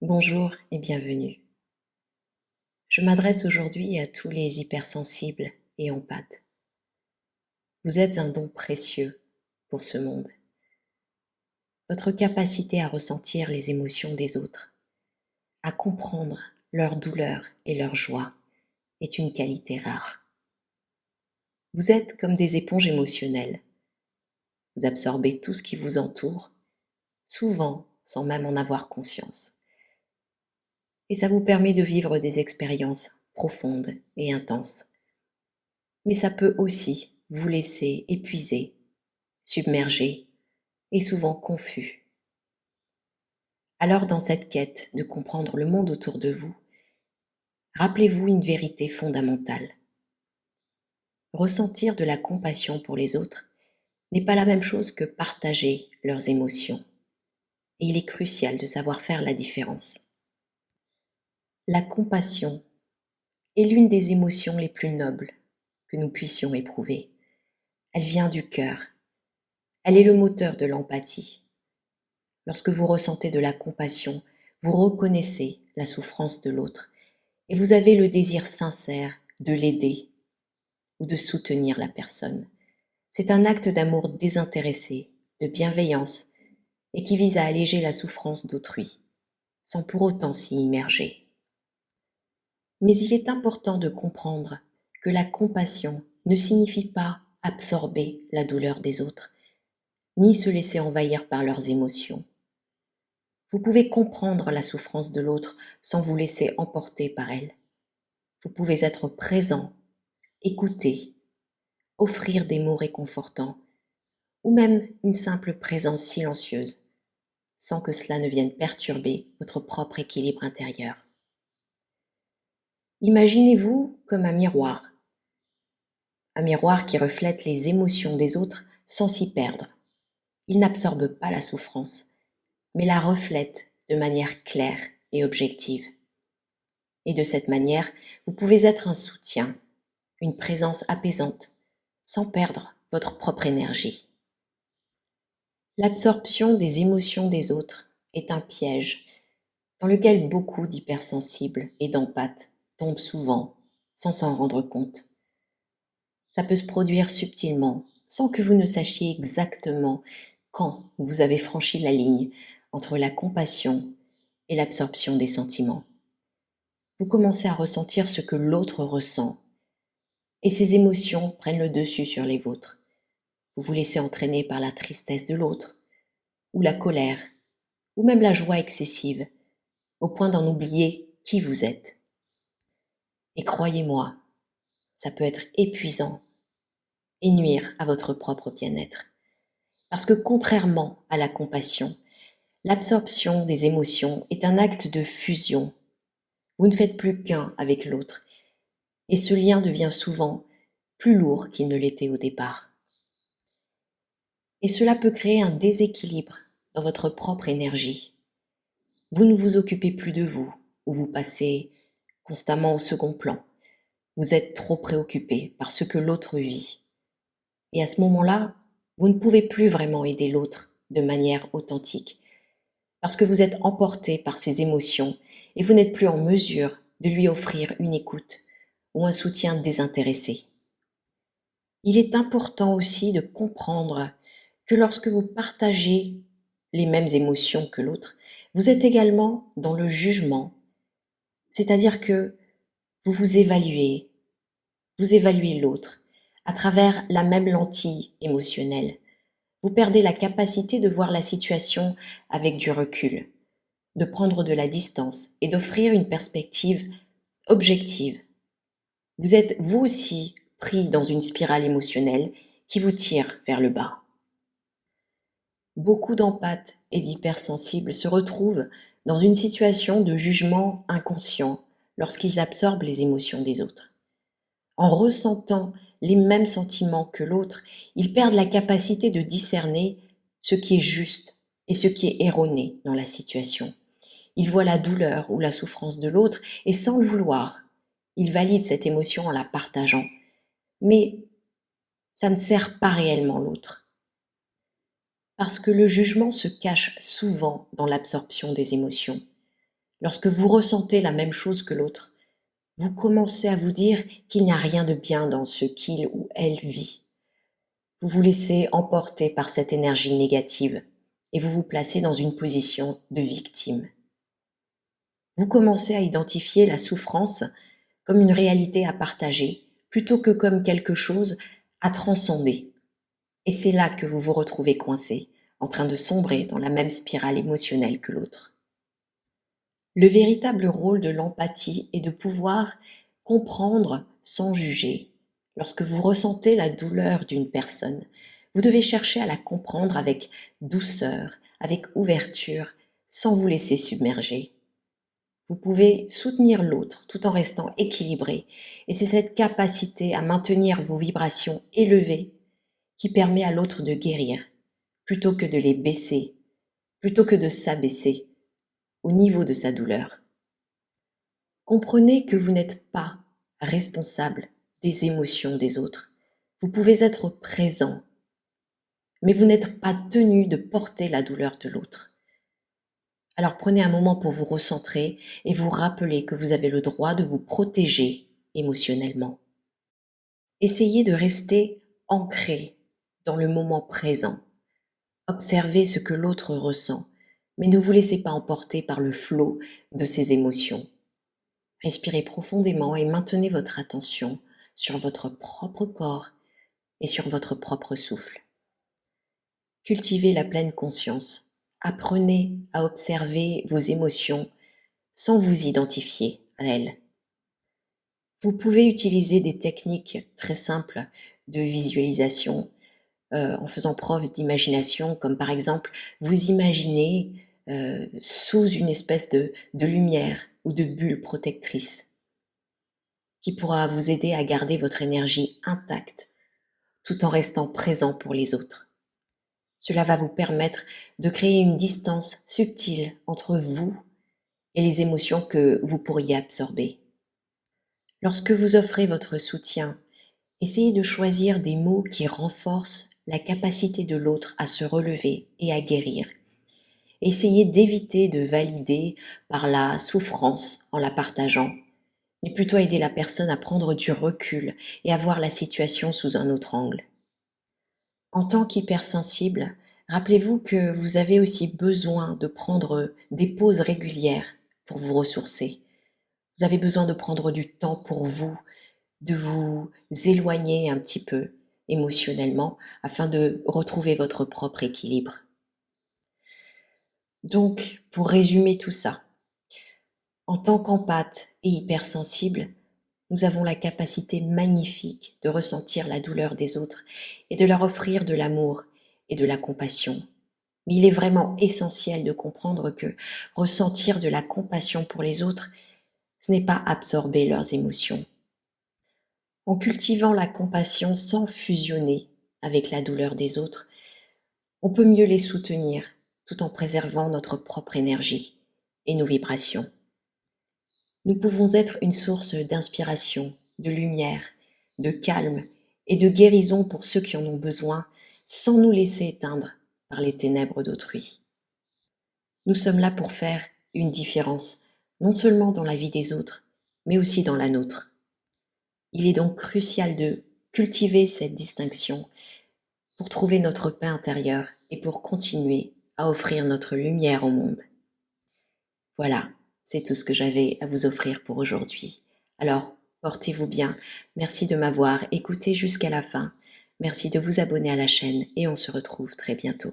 Bonjour et bienvenue. Je m'adresse aujourd'hui à tous les hypersensibles et empathes. Vous êtes un don précieux pour ce monde. Votre capacité à ressentir les émotions des autres, à comprendre leurs douleurs et leurs joies est une qualité rare. Vous êtes comme des éponges émotionnelles. Vous absorbez tout ce qui vous entoure, souvent sans même en avoir conscience. Et ça vous permet de vivre des expériences profondes et intenses. Mais ça peut aussi vous laisser épuisé, submergé et souvent confus. Alors dans cette quête de comprendre le monde autour de vous, rappelez-vous une vérité fondamentale. Ressentir de la compassion pour les autres n'est pas la même chose que partager leurs émotions. Et il est crucial de savoir faire la différence. La compassion est l'une des émotions les plus nobles que nous puissions éprouver. Elle vient du cœur. Elle est le moteur de l'empathie. Lorsque vous ressentez de la compassion, vous reconnaissez la souffrance de l'autre et vous avez le désir sincère de l'aider ou de soutenir la personne. C'est un acte d'amour désintéressé, de bienveillance et qui vise à alléger la souffrance d'autrui, sans pour autant s'y immerger. Mais il est important de comprendre que la compassion ne signifie pas absorber la douleur des autres, ni se laisser envahir par leurs émotions. Vous pouvez comprendre la souffrance de l'autre sans vous laisser emporter par elle. Vous pouvez être présent, écouter, offrir des mots réconfortants ou même une simple présence silencieuse, sans que cela ne vienne perturber votre propre équilibre intérieur. Imaginez-vous comme un miroir qui reflète les émotions des autres sans s'y perdre. Il n'absorbe pas la souffrance, mais la reflète de manière claire et objective. Et de cette manière, vous pouvez être un soutien, une présence apaisante, sans perdre votre propre énergie. L'absorption des émotions des autres est un piège dans lequel beaucoup d'hypersensibles et d'empathes tombent souvent sans s'en rendre compte. Ça peut se produire subtilement, sans que vous ne sachiez exactement quand vous avez franchi la ligne entre la compassion et l'absorption des sentiments. Vous commencez à ressentir ce que l'autre ressent et ces émotions prennent le dessus sur les vôtres. Vous vous laissez entraîner par la tristesse de l'autre, ou la colère, ou même la joie excessive, au point d'en oublier qui vous êtes. Et croyez-moi, ça peut être épuisant et nuire à votre propre bien-être. Parce que contrairement à la compassion, l'absorption des émotions est un acte de fusion. Vous ne faites plus qu'un avec l'autre, et ce lien devient souvent plus lourd qu'il ne l'était au départ. Et cela peut créer un déséquilibre dans votre propre énergie. Vous ne vous occupez plus de vous, ou vous passez constamment au second plan. Vous êtes trop préoccupé par ce que l'autre vit. Et à ce moment-là, vous ne pouvez plus vraiment aider l'autre de manière authentique, parce que vous êtes emporté par ses émotions et vous n'êtes plus en mesure de lui offrir une écoute ou un soutien désintéressé. Il est important aussi de comprendre que lorsque vous partagez les mêmes émotions que l'autre, vous êtes également dans le jugement, c'est-à-dire que vous évaluez l'autre à travers la même lentille émotionnelle. Vous perdez la capacité de voir la situation avec du recul, de prendre de la distance et d'offrir une perspective objective. Vous êtes vous aussi pris dans une spirale émotionnelle qui vous tire vers le bas. Beaucoup d'empathes et d'hypersensibles se retrouvent dans une situation de jugement inconscient lorsqu'ils absorbent les émotions des autres. En ressentant les mêmes sentiments que l'autre, ils perdent la capacité de discerner ce qui est juste et ce qui est erroné dans la situation. Ils voient la douleur ou la souffrance de l'autre et sans le vouloir, ils valident cette émotion en la partageant. Mais ça ne sert pas réellement l'autre. Parce que le jugement se cache souvent dans l'absorption des émotions. Lorsque vous ressentez la même chose que l'autre, vous commencez à vous dire qu'il n'y a rien de bien dans ce qu'il ou elle vit. Vous vous laissez emporter par cette énergie négative et vous vous placez dans une position de victime. Vous commencez à identifier la souffrance comme une réalité à partager plutôt que comme quelque chose à transcender. Et c'est là que vous vous retrouvez coincé, en train de sombrer dans la même spirale émotionnelle que l'autre. Le véritable rôle de l'empathie est de pouvoir comprendre sans juger. Lorsque vous ressentez la douleur d'une personne, vous devez chercher à la comprendre avec douceur, avec ouverture, sans vous laisser submerger. Vous pouvez soutenir l'autre tout en restant équilibré, et c'est cette capacité à maintenir vos vibrations élevées qui permet à l'autre de guérir, plutôt que de les baisser, plutôt que de s'abaisser au niveau de sa douleur. Comprenez que vous n'êtes pas responsable des émotions des autres. Vous pouvez être présent, mais vous n'êtes pas tenu de porter la douleur de l'autre. Alors prenez un moment pour vous recentrer et vous rappeler que vous avez le droit de vous protéger émotionnellement. Essayez de rester ancré dans le moment présent. Observez ce que l'autre ressent, mais ne vous laissez pas emporter par le flot de ses émotions. Respirez profondément et maintenez votre attention sur votre propre corps et sur votre propre souffle. Cultivez la pleine conscience. Apprenez à observer vos émotions sans vous identifier à elles. Vous pouvez utiliser des techniques très simples de visualisation en faisant preuve d'imagination, comme par exemple vous imaginez sous une espèce de lumière ou de bulle protectrice qui pourra vous aider à garder votre énergie intacte tout en restant présent pour les autres. Cela va vous permettre de créer une distance subtile entre vous et les émotions que vous pourriez absorber. Lorsque vous offrez votre soutien, essayez de choisir des mots qui renforcent la capacité de l'autre à se relever et à guérir. Essayez d'éviter de valider par la souffrance en la partageant, mais plutôt aider la personne à prendre du recul et à voir la situation sous un autre angle. En tant qu'hypersensible, rappelez-vous que vous avez aussi besoin de prendre des pauses régulières pour vous ressourcer. Vous avez besoin de prendre du temps pour vous, de vous éloigner un petit peu émotionnellement afin de retrouver votre propre équilibre. Donc, pour résumer tout ça, en tant qu'empathe et hypersensible, nous avons la capacité magnifique de ressentir la douleur des autres et de leur offrir de l'amour et de la compassion. Mais il est vraiment essentiel de comprendre que ressentir de la compassion pour les autres, ce n'est pas absorber leurs émotions. En cultivant la compassion sans fusionner avec la douleur des autres, on peut mieux les soutenir tout en préservant notre propre énergie et nos vibrations. Nous pouvons être une source d'inspiration, de lumière, de calme et de guérison pour ceux qui en ont besoin, sans nous laisser éteindre par les ténèbres d'autrui. Nous sommes là pour faire une différence, non seulement dans la vie des autres, mais aussi dans la nôtre. Il est donc crucial de cultiver cette distinction pour trouver notre paix intérieure et pour continuer à offrir notre lumière au monde. Voilà, c'est tout ce que j'avais à vous offrir pour aujourd'hui. Alors, portez-vous bien. Merci de m'avoir écouté jusqu'à la fin. Merci de vous abonner à la chaîne et on se retrouve très bientôt.